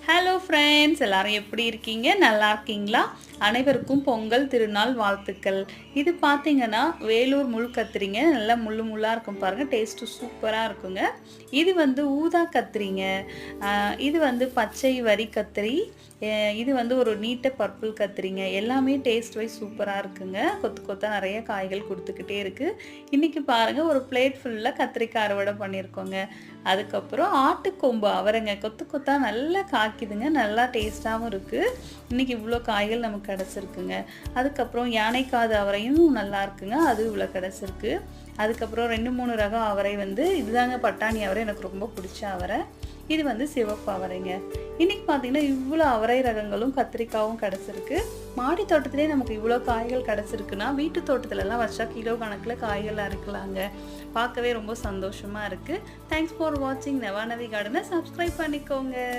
Hello friends, எல்லாரும் எப்படி இருக்கீங்க? நல்லா இருக்கீங்களா? அனைவருக்கும் பொங்கல் திருநாள் வாழ்த்துக்கள். இது பார்த்தீங்கன்னா வேலூர் முள் கத்திரிங்க. நல்லா முள்ளு முள்ளாக இருக்கும் பாருங்கள். டேஸ்ட்டு சூப்பராக இருக்குங்க. இது வந்து ஊதா கத்திரிங்க. இது வந்து பச்சை வரி கத்திரி. இது வந்து ஒரு நீட்ட பர்பிள் கத்திரிங்க. எல்லாமே டேஸ்ட் வைஸ் சூப்பராக இருக்குங்க. கொத்து கொத்தாக நிறைய காய்கள் கொடுத்துக்கிட்டே இருக்குது. இன்றைக்கி பாருங்கள், ஒரு பிளேட் ஃபுல்லாக கத்திரிக்காய் அறுவடை பண்ணியிருக்கோங்க. அதுக்கப்புறம் ஆட்டுக்கொம்பு அவரைங்க கொத்து கொத்தாக நல்லா காய்க்குதுங்க. நல்லா டேஸ்ட்டாகவும் இருக்குது. இன்றைக்கி இவ்வளோ காய்கள் நமக்கு கிடச்சிருக்குங்க. அதுக்கப்புறம் யானைக்காது அவரையும் நல்லா இருக்குங்க. அது இவ்வளோ கிடச்சிருக்கு. அதுக்கப்புறம் 2-3 ரகம் அவரை வந்து இதுதாங்க பட்டாணி அவரை, எனக்கு ரொம்ப பிடிச்ச அவரை. இது வந்து சிவப்பு அவரைங்க. இன்றைக்கி பார்த்தீங்கன்னா இவ்வளோ அவரை ரகங்களும் கத்திரிக்காயும் கிடச்சிருக்கு. மாடி தோட்டத்திலே நமக்கு இவ்வளோ காய்கள் கிடச்சிருக்குன்னா வீட்டு தோட்டத்துலலாம் வச்சா கிலோ கணக்கில் காய்கள் அறுக்கலாங்க. பார்க்கவே ரொம்ப சந்தோஷமாக இருக்குது. தேங்க்ஸ் ஃபார் வாட்சிங் நவாநவி கார்டனை. சப்ஸ்கிரைப் பண்ணிக்கோங்க.